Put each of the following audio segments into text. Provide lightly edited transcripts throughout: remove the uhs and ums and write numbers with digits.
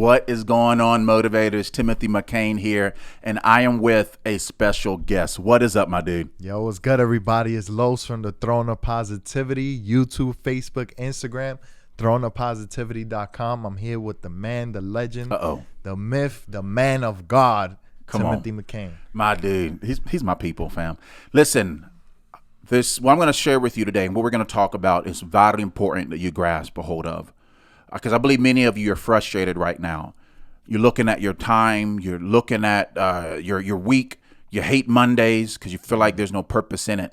What is going on, motivators? Timothy McCain here, and I am with a special guest. What is up, my dude? Yo, what's good, everybody? It's Los from the Throne of Positivity, YouTube, Facebook, Instagram, throneofpositivity.com. I'm here with the man, the legend, the myth, the man of God, Timothy McCain. My dude. He's my people, fam. Listen, what I'm going to share with you today and what we're going to talk about is vitally important that you grasp a hold of. Because I believe many of you are frustrated right now. You're looking at your time. You're looking at your week. You hate Mondays because you feel like there's no purpose in it.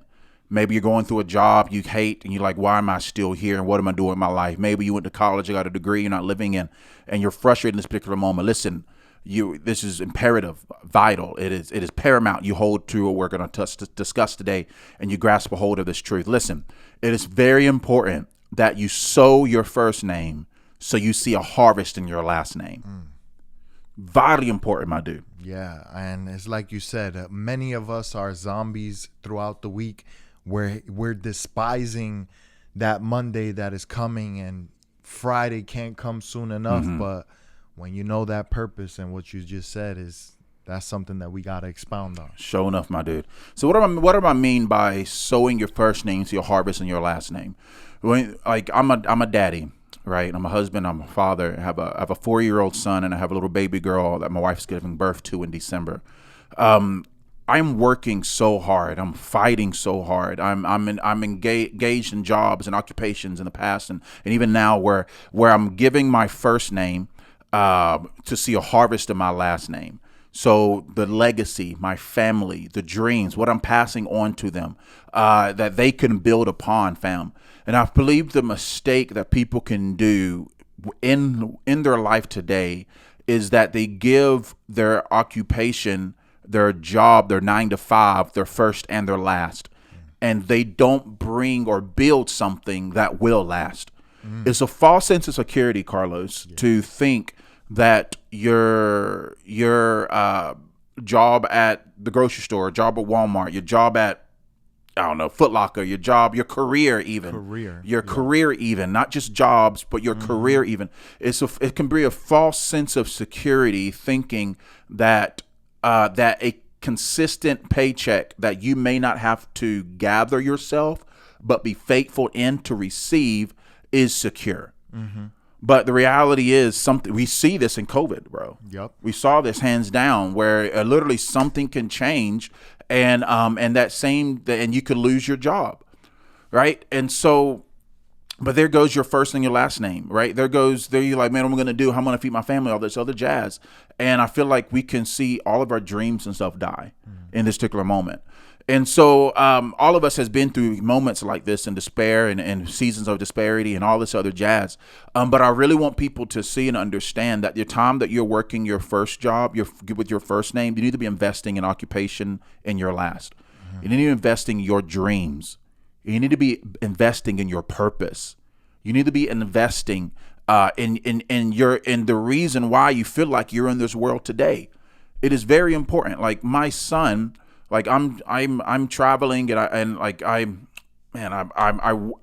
Maybe you're going through a job you hate and you're like, why am I still here? And what am I doing in my life? Maybe you went to college, you got a degree you're not living in, and you're frustrated in this particular moment. Listen, this is imperative, vital. It is paramount. You hold to what we're going to discuss today, and you grasp a hold of this truth. Listen, it is very important that you sow your first name so you see a harvest in your last name. Vitally important, my dude. Yeah, and it's like you said, many of us are zombies throughout the week where we're despising that Monday that is coming and Friday can't come soon enough. But when you know that purpose and what you just said that's something that we got to expound on. Sure enough, my dude. So what do I mean by sowing your first name to your harvest in your last name? I'm a daddy. Right, I'm a husband, I'm a father. I have a 4-year-old son, and I have a little baby girl that my wife's giving birth to in December. I'm working so hard. I'm fighting so hard. I'm engaged in jobs and occupations in the past, and even now where I'm giving my first name to see a harvest in my last name. So the legacy, my family, the dreams, what I'm passing on to them, that they can build upon, fam. And I believe the mistake that people can do in their life today is that they give their occupation, their job, their 9 to 5, their first and their last, and they don't bring or build something that will last. It's a false sense of security, Carlos, to think that your job at the grocery store, job at Walmart, your job at Foot Locker, your job, your career even. Career even, not just jobs, but your career even. It can be a false sense of security thinking that a consistent paycheck that you may not have to gather yourself, but be faithful in to receive is secure. But the reality is we see this in COVID, bro. Yep. We saw this hands down where literally something can change and you could lose your job. Right. And so, but there goes your first and your last name, right? There you're like, man, what am I going to do? How am I going to feed my family? All this other jazz. And I feel like we can see all of our dreams and stuff die in this particular moment. And so all of us has been through moments like this in despair and seasons of disparity and all this other jazz. But I really want people to see and understand that your time that you're working your first job, with your first name, you need to be investing in occupation in your last. You need to be investing in your dreams. You need to be investing in your purpose. You need to be investing in the reason why you feel like you're in this world today. It is very important. Like my son. Like I'm traveling and I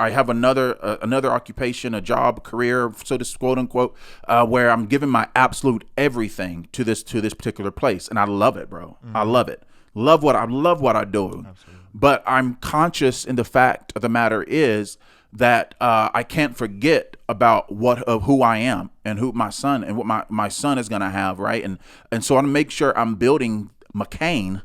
have another occupation, a job, career, so to quote unquote, where I'm giving my absolute everything to this particular place, and I love it, bro. I love it. Love what I do. Absolutely. But I'm conscious in the fact of the matter is that I can't forget about who I am and who my son and what my son is gonna have, right? And so I want to make sure I'm building McCain.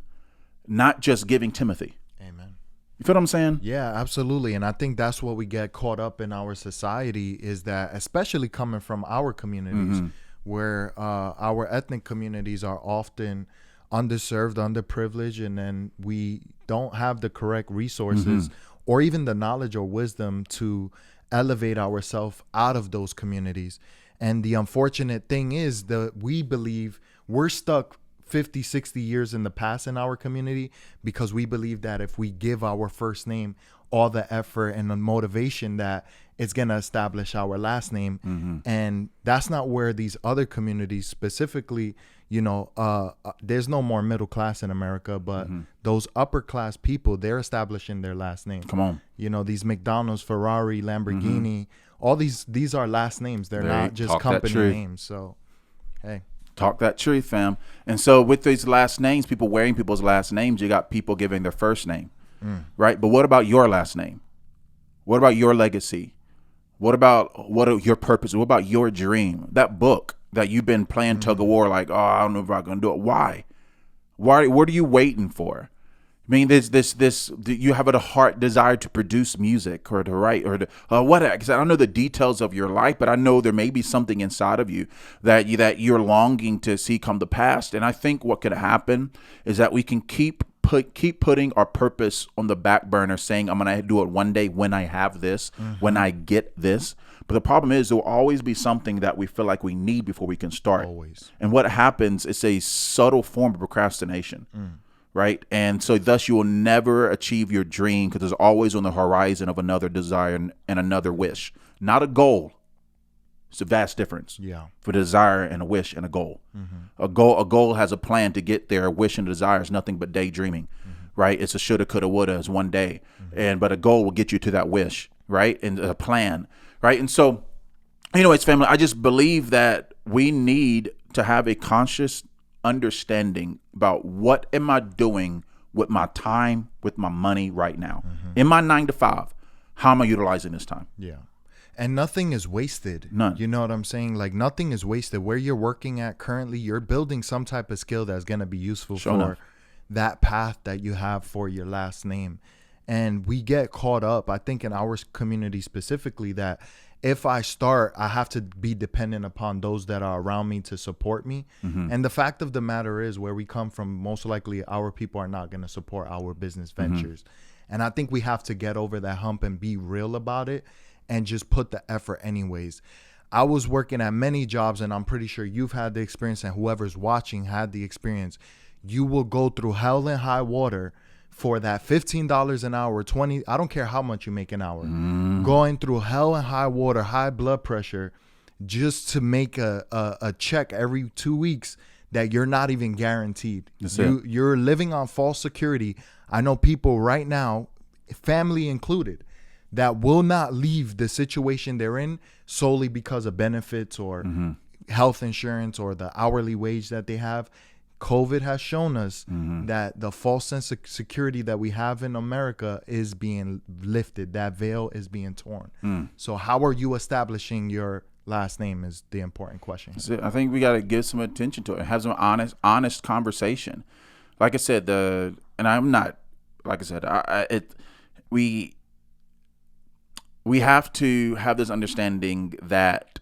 Not just giving Timothy. Amen. You feel what I'm saying? Yeah, absolutely. And I think that's what we get caught up in our society is that, especially coming from our communities, where our ethnic communities are often underserved, underprivileged, and then we don't have the correct resources or even the knowledge or wisdom to elevate ourselves out of those communities. And the unfortunate thing is that we believe we're stuck 50, 60 years in the past in our community because we believe that if we give our first name all the effort and the motivation that it's going to establish our last name. And that's not where these other communities specifically, there's no more middle class in America, but those upper class people, they're establishing their last name. Come on. These McDonald's, Ferrari, Lamborghini, all these are last names. They're not just company names. So Hey. Talk that truth, fam. And so with these last names, people wearing people's last names, you got people giving their first name, right? But what about your last name? What about your legacy? What about your purpose? What about your dream? That book that you've been playing tug of war, like, oh, I don't know if I'm gonna do it. Why? What are you waiting for? I mean, you have a heart desire to produce music or to write or to what? Because I don't know the details of your life, but I know there may be something inside of you that you're longing to see come to pass. And I think what could happen is that we can keep putting our purpose on the back burner, saying I'm gonna do it one day when I have this, when I get this. But the problem is there will always be something that we feel like we need before we can start. Always. And what happens is a subtle form of procrastination. Right. And so thus you will never achieve your dream because there's always on the horizon of another desire and another wish, not a goal. It's a vast difference. Yeah. For desire and a wish and a goal. A goal has a plan to get there. A wish and a desire is nothing but daydreaming. Right. It's a shoulda, coulda, woulda. It's one day. But a goal will get you to that wish. Right. And a plan. Right. And so, anyways, family, I just believe that we need to have a conscious understanding about what am I doing with my time, with my money right now. In my 9 to 5, how am I utilizing this time? Yeah. And nothing is wasted. None. You know what I'm saying? Like nothing is wasted. Where you're working at currently, you're building some type of skill that's going to be useful for that path that you have for your last name. And we get caught up, I think in our community specifically, that if I start, I have to be dependent upon those that are around me to support me. And the fact of the matter is, where we come from, most likely our people are not going to support our business ventures. And I think we have to get over that hump and be real about it and just put the effort anyways. I was working at many jobs, and I'm pretty sure you've had the experience, and whoever's watching had the experience. You will go through hell and high water for that $15 an hour, 20, I don't care how much you make an hour, going through hell and high water, high blood pressure, just to make a check every 2 weeks that you're not even guaranteed. You're living on false security. I know people right now, family included, that will not leave the situation they're in solely because of benefits or health insurance or the hourly wage that they have. COVID has shown us that the false sense of security that we have in America is being lifted. That veil is being torn. So how are you establishing your last name is the important question. I think we got to give some attention to it. Have some honest conversation. Like I said, we have to have this understanding that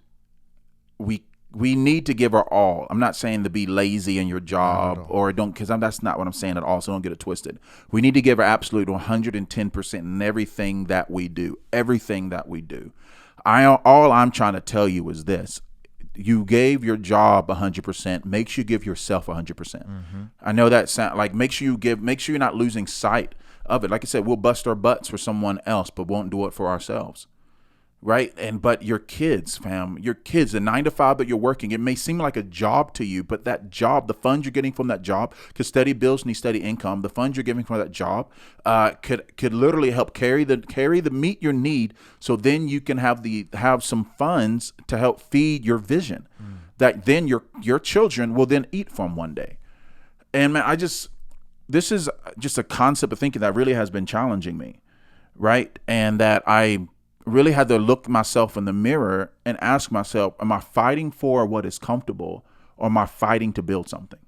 we need to give our all. I'm not saying to be lazy in your job or don't, because that's not what I'm saying at all. So don't get it twisted. We need to give our absolute 110% in everything that we do. Everything that we do. All I'm trying to tell you is this: you gave your job 100%. Make sure you give yourself 100%. I know that sound like make sure you're not losing sight of it. Like I said, we'll bust our butts for someone else, but won't do it for ourselves. Right. But your kids, fam, the 9 to 5 that you're working, it may seem like a job to you, but that job, the funds you're getting from that job, because steady bills need steady income. The funds you're getting from that job could literally help carry the meet your need. So then you can have some funds to help feed your vision that then your children will then eat from one day. And man, this is just a concept of thinking that really has been challenging me. Right. And that I really had to look myself in the mirror and ask myself, am I fighting for what is comfortable, or am I fighting to build something?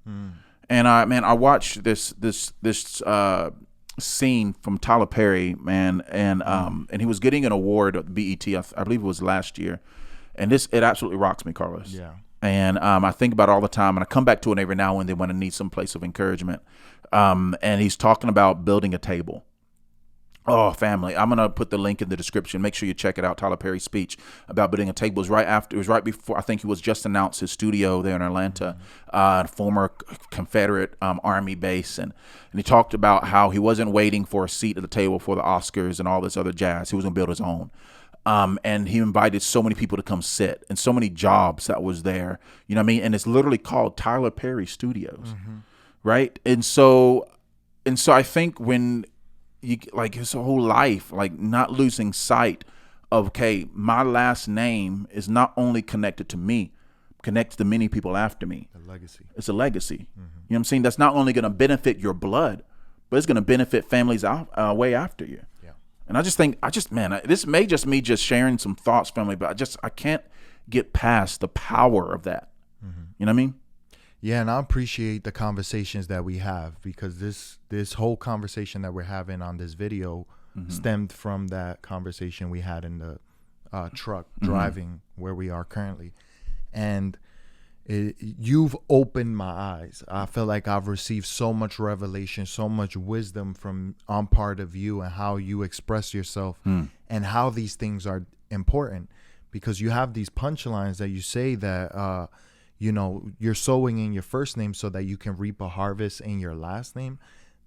And I watched this scene from Tyler Perry, man, and he was getting an award at BET, I believe it was last year, and it absolutely rocks me, Carlos. Yeah. And I think about it all the time, and I come back to it every now and then when I need some place of encouragement. And he's talking about building a table. Oh, family, I'm going to put the link in the description. Make sure you check it out. Tyler Perry's speech about building a table it was right before, I think he was just announced his studio there in Atlanta, former Confederate Army base. And he talked about how he wasn't waiting for a seat at the table for the Oscars and all this other jazz. He was going to build his own. And he invited so many people to come sit, and so many jobs that was there, you know what I mean? And it's literally called Tyler Perry Studios. Right. And so I think when you like his whole life, like not losing sight of, okay, my last name is not only connected to me, connects to many people after me. The legacy. It's a legacy. You know what I'm saying? That's not only going to benefit your blood, but it's going to benefit families way after you. Yeah. And I just think, man, this may just me just sharing some thoughts, family, but I can't get past the power of that. You know what I mean? Yeah, and I appreciate the conversations that we have, because this whole conversation that we're having on this video stemmed from that conversation we had in the truck driving where we are currently. And you've opened my eyes. I feel like I've received so much revelation, so much wisdom on part of you and how you express yourself and how these things are important, because you have these punchlines that you say that, you're sowing in your first name so that you can reap a harvest in your last name.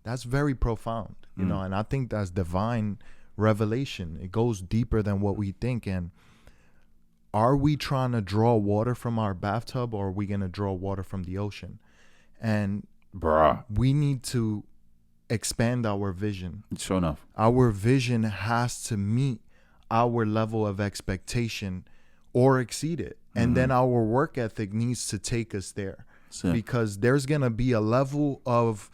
That's very profound, and I think that's divine revelation. It goes deeper than what we think. And are we trying to draw water from our bathtub, or are we going to draw water from the ocean? And we need to expand our vision. Sure enough. Our vision has to meet our level of expectation or exceed it. And then our work ethic needs to take us there, because there's going to be a level of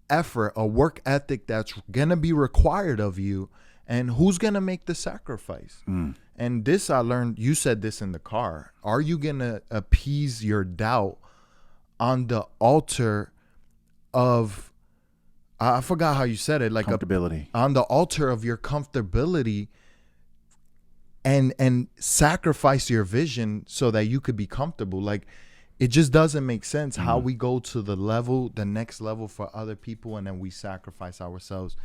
effort, a work ethic that's going to be required of you. And who's going to make the sacrifice? And this I learned, you said this in the car. Are you going to appease your doubt on the altar of, I forgot how you said it, like comfortability, on the altar of your comfortability, and sacrifice your vision so that you could be comfortable? Like, it just doesn't make sense how we go to the next level for other people, and then we sacrifice ourselves,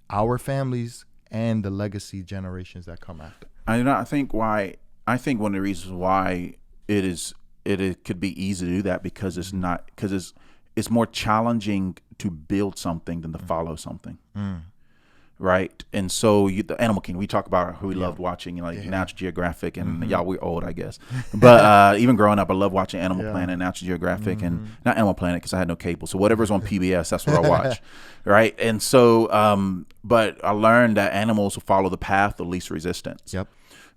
our families, and the legacy generations that come after. I think one of the reasons why it could be easy to do that, because it's more challenging to build something than to follow something. Right. And so the Animal Kingdom, we talk about who we loved watching, Natural Geographic, and y'all, we're old, I guess. But even growing up, I love watching Animal Planet and Natural Geographic, and not Animal Planet because I had no cable. So whatever's on PBS, that's what I watch. Right. And so, but I learned that animals will follow the path of least resistance. Yep.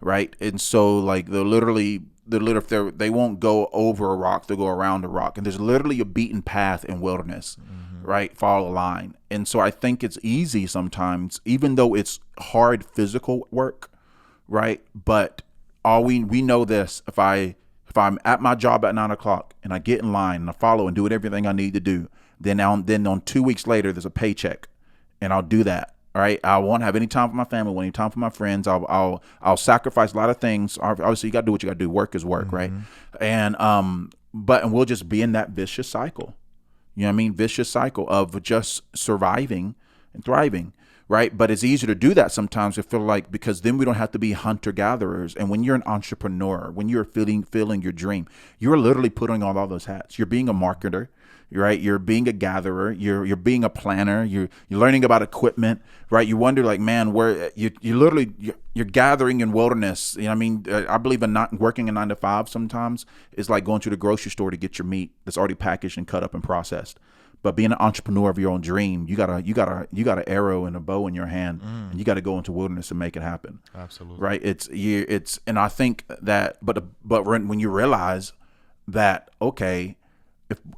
Right. And so like they won't go over a rock, they'll go around a rock. And there's literally a beaten path in wilderness. Right? Follow a line. And so I think it's easy sometimes, even though it's hard physical work, right? But we know this, if I'm at my job at 9 o'clock and I get in line and I follow and do everything I need to do, then on 2 weeks later, there's a paycheck, and I'll do that. All right. I won't have any time for my family, any time for my friends. I'll sacrifice a lot of things. Obviously you got to do what you got to do. Work is work. Right. And we'll just be in that vicious cycle. You know what I mean? Vicious cycle of just surviving and thriving, right? But it's easier to do that sometimes. I feel like, because then we don't have to be hunter gatherers. And when you're an entrepreneur, when you're feeling your dream, you're literally putting on all those hats. You're being a marketer, right? You're being a gatherer. You're being a planner. You're learning about equipment, right? You wonder, like, man, where you're gathering in wilderness. You know what I mean? I believe in not working a 9 to 5 sometimes is like going to the grocery store to get your meat that's already packaged and cut up and processed. But being an entrepreneur of your own dream, you got an arrow and a bow in your hand, and you got to go into wilderness and make it happen. Absolutely. Right. And I think that, but when you realize that, okay,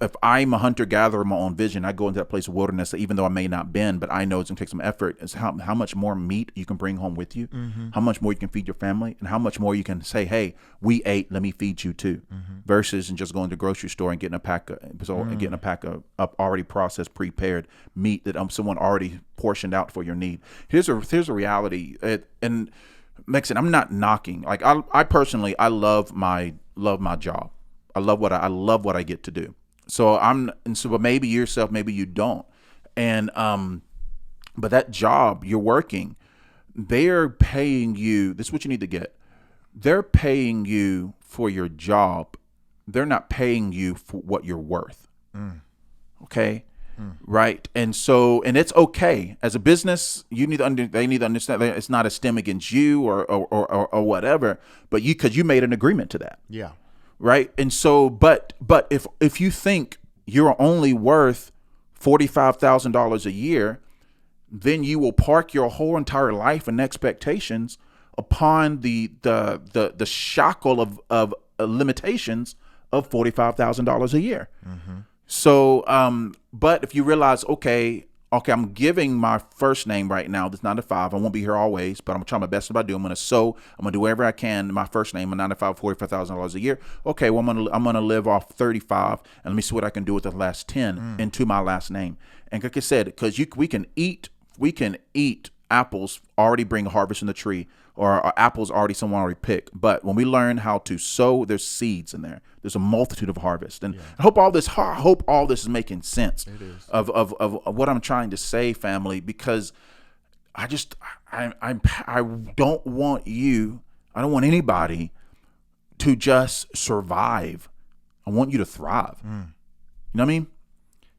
if I'm a hunter-gatherer of my own vision, I go into that place of wilderness, even though I may not been, but I know it's going to take some effort. It's how much more meat you can bring home with you, how much more you can feed your family, and how much more you can say, hey, we ate, let me feed you too, versus and just going to the grocery store and getting a pack of already processed, prepared meat that someone already portioned out for your need. Here's a reality, and Mexican, I'm not knocking. Like I personally, I love my job. I love what I get to do. But maybe yourself, maybe you don't. And, but that job you're working, they're paying you. This is what you need to get. They're paying you for your job. They're not paying you for what you're worth. Okay. Right. And it's okay as a business. They need to understand that it's not a stem against you or whatever, but because you made an agreement to that. Yeah. Right. And so, but if you think you're only worth $45,000 a year, then you will park your whole entire life and expectations upon the shackle of limitations of $45,000 a year. So, but if you realize, okay, I'm giving my first name right now, this 9 to 5. I won't be here always, but I'm trying my best about doing. I'm going to sow. I'm going to do whatever I can. My first name, my 9 to 5, $45,000 a year. Okay, well, I'm going to live off 35, and let me see what I can do with the last 10 into my last name. And like I said, because we can eat apples already bring a harvest in the tree, or apples already someone already picked. But when we learn how to sow, there's seeds in there. There's a multitude of harvest. And I hope all this is making sense of what I'm trying to say, family, because I don't want anybody to just survive. I want you to thrive. You know what I mean?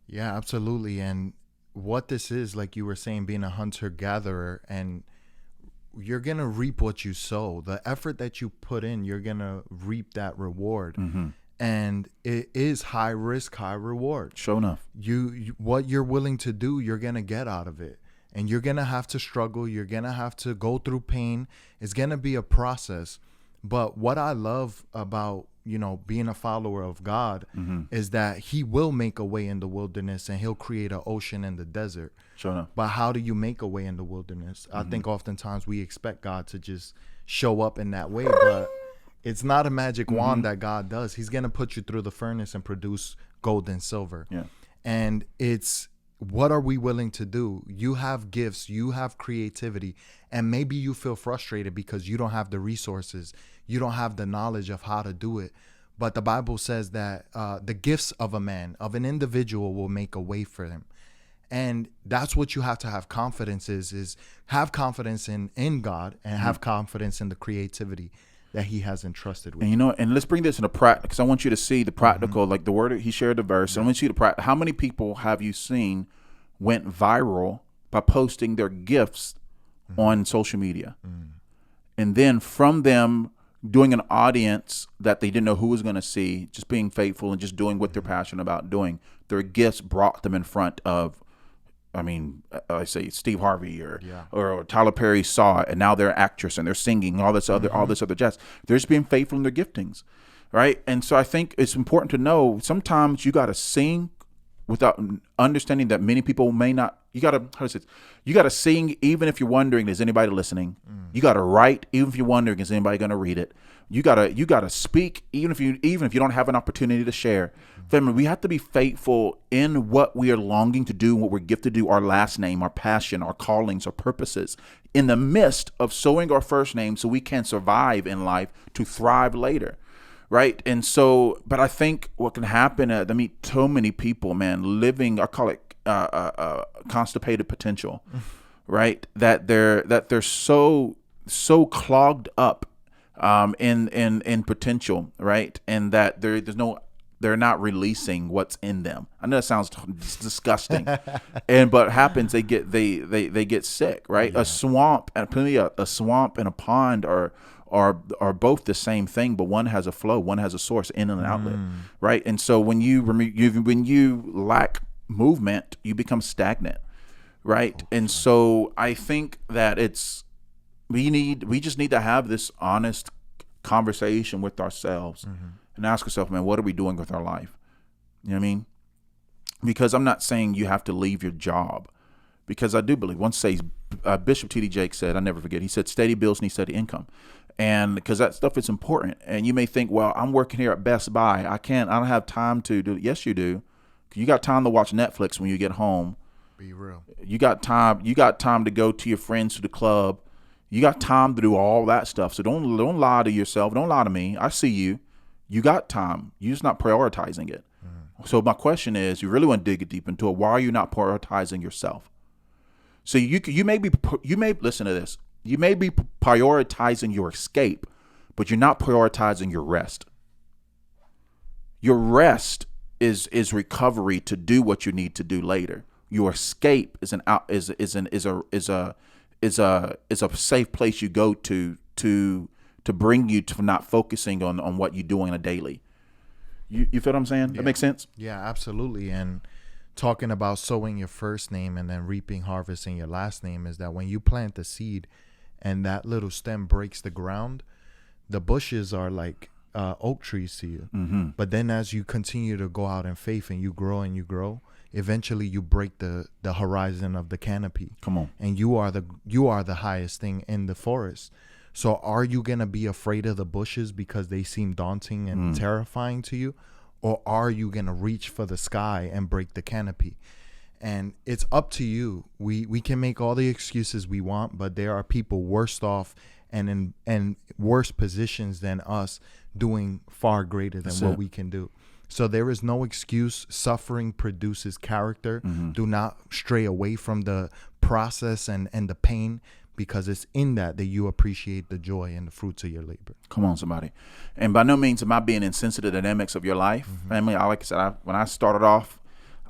Yeah, absolutely. And what this is, like you were saying, being a hunter-gatherer, and you're going to reap what you sow. The effort that you put in, you're going to reap that reward. And it is high risk, high reward. Sure enough. You what you're willing to do, you're going to get out of it. And you're going to have to struggle. You're going to have to go through pain. It's going to be a process. But what I love about, being a follower of God is that he will make a way in the wilderness, and he'll create an ocean in the desert. Sure enough. But how do you make a way in the wilderness? I think oftentimes we expect God to just show up in that way, but it's not a magic wand that God does. He's going to put you through the furnace and produce gold and silver. Yeah. And it's, what are we willing to do? You have gifts, you have creativity, and maybe you feel frustrated because you don't have the resources. You don't have the knowledge of how to do it. But the Bible says that the gifts of a man, of an individual, will make a way for him. And that's what you have to have confidence is have confidence in God, and have confidence in the creativity that he has entrusted with. And and let's bring this into practice, because I want you to see the practical, like the word, he shared the verse. And I want you to how many people have you seen went viral by posting their gifts on social media? And then from them doing an audience that they didn't know who was going to see, just being faithful and just doing what they're passionate about doing, their gifts brought them in front of, I say Steve Harvey or Tyler Perry saw it, and now they're an actress and they're singing all this other jazz. They're just being faithful in their giftings, right? And so I think it's important to know sometimes you got to sing without understanding that many people may not. You got to sing even if you're wondering, is anybody listening? You got to write even if you're wondering, is anybody going to read it? You got to speak even if you don't have an opportunity to share. Family, we have to be faithful in what we are longing to do, what we're gifted to do, our last name, our passion, our callings, our purposes, in the midst of sowing our first name so we can survive in life to thrive later. Right. And so, but I think what can happen, I meet so many people, man, living, I call it constipated potential, right? That they're so clogged up in potential, right? And that they're not releasing what's in them. I know that sounds disgusting, but what happens, they get sick, right? Yeah. A swamp and a pond are both the same thing, but one has a flow, one has a source, in and an outlet, right? And so when you lack movement, you become stagnant, right? And so I think that we just need to have this honest conversation with ourselves and ask ourselves, man, what are we doing with our life? You know what I mean? Because I'm not saying you have to leave your job, because I do believe, Bishop T.D. Jakes said, I never forget, he said, steady bills need steady income. And because that stuff is important. And you may think, well, I'm working here at Best Buy. I don't have time to do it. Yes, you do. You got time to watch Netflix when you get home. Be real. You got time to go to your friends to the club. You got time to do all that stuff. So don't lie to yourself. Don't lie to me. I see you. You got time. You're just not prioritizing it. So my question is, you really want to dig deep into it. Why are you not prioritizing yourself? So you may listen to this. You may be prioritizing your escape, but you're not prioritizing your rest. Your rest is recovery to do what you need to do later. Your escape is a safe place you go to bring you to not focusing on what you're doing on a daily. You feel what I'm saying? That makes sense? Yeah, absolutely. And talking about sowing your first name and then reaping harvest in your last name is that when you plant the seed and that little stem breaks the ground, the bushes are like oak trees to you. Mm-hmm. But then as you continue to go out in faith and you grow, eventually you break the horizon of the canopy. Come on. And you are the highest thing in the forest. So are you going to be afraid of the bushes because they seem daunting and terrifying to you? Or are you going to reach for the sky and break the canopy? And it's up to you. We can make all the excuses we want, but there are people worse off and in worse positions than us doing far greater than what we can do. So there is no excuse. Suffering produces character. Do not stray away from the process and the pain, because it's in that you appreciate the joy and the fruits of your labor. Come on, somebody. And by no means am I being insensitive to the dynamics of your life, family. Like I said, when I started off,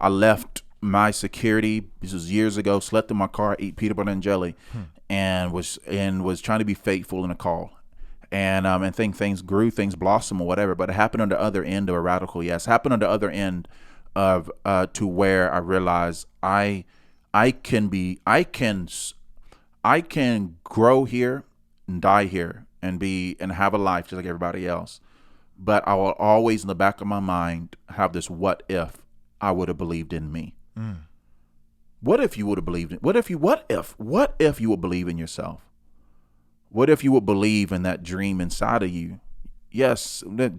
I left my security. This was years ago. Slept in my car, ate peanut butter and jelly, and was trying to be faithful in a call. And think things grew, things blossomed or whatever. But it happened on the other end of a radical yes. It happened on the other end of to where I realized I can grow here and die here and have a life just like everybody else. But I will always in the back of my mind have this what if I would have believed in me. What if you would have believed in what if you would believe in yourself? What if you would believe in that dream inside of you? Yes, the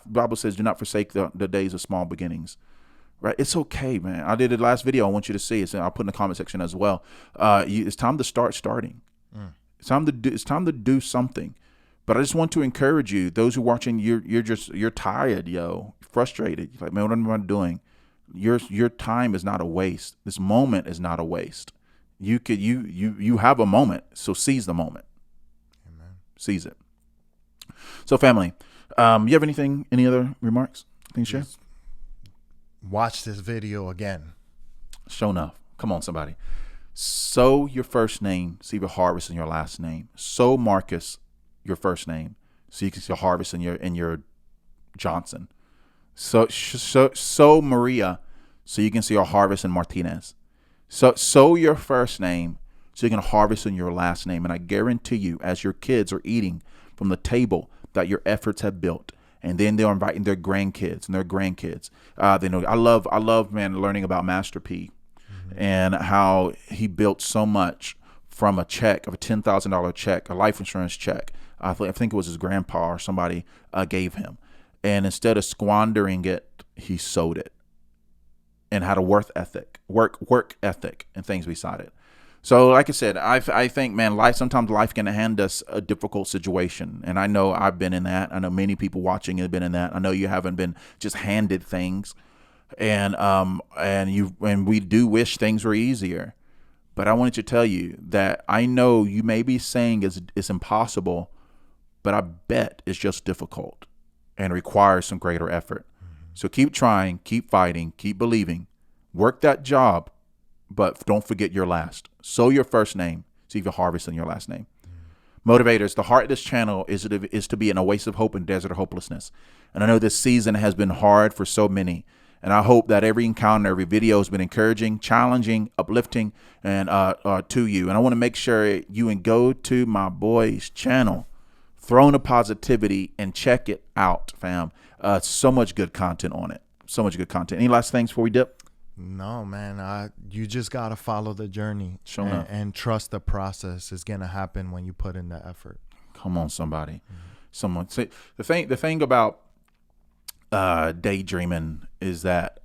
Bible says do not forsake the days of small beginnings. Right? It's okay, man. I did the last video. I want you to see it. And I'll put in the comment section as well. It's time to starting. It's time to do something. But I just want to encourage you, those who are watching, you're tired, frustrated. You're like, man, what am I doing? Your time is not a waste. This moment is not a waste. You have a moment, so seize the moment. Amen. Seize it. So, family, you have any other remarks? Things to share? Watch this video again. Show enough. Come on, somebody. Sow your first name, see your harvest in your last name. Sow Marcus, your first name, so you can see a harvest in your Johnson. Sow Maria, so you can see a harvest in Martinez. Sow your first name, so you can harvest in your last name. And I guarantee you, as your kids are eating from the table that your efforts have built, and then they're inviting their grandkids and their grandkids. They know I love, man, learning about Master P and how he built so much from a check of a $10,000 check, a life insurance check. I think it was his grandpa or somebody gave him. And instead of squandering it, he sowed it and had a work ethic and things beside it. So like I said, I think, man, sometimes life can hand us a difficult situation. And I know I've been in that. I know many people watching have been in that. I know you haven't been just handed things. And we do wish things were easier. But I wanted to tell you that I know you may be saying it's impossible, but I bet it's just difficult and requires some greater effort. So keep trying, keep fighting, keep believing, work that job. But don't forget your last. Sow your first name, so you can harvest in your last name. Motivators, the heart of this channel is to be an oasis of hope in desert of hopelessness. And I know this season has been hard for so many. And I hope that every encounter, every video has been encouraging, challenging, uplifting, and to you. And I want to make sure you go to my boy's channel, Throne of Positivity, and check it out, fam. So much good content on it. So much good content. Any last things before we dip? No, man. You just gotta follow the journey and trust the process is gonna happen when you put in the effort. Come on, somebody. Someone say the thing about daydreaming is that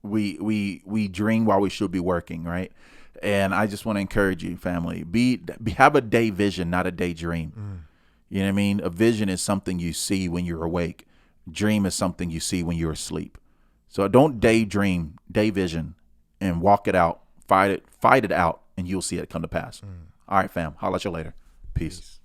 we dream while we should be working, right? And I just want to encourage you, family, have a day vision, not a daydream. You know what I mean? A vision is something you see when you're awake. Dream is something you see when you're asleep. So don't daydream, day vision, and walk it out, fight it out, and you'll see it come to pass. All right, fam. Holla at you later. Peace.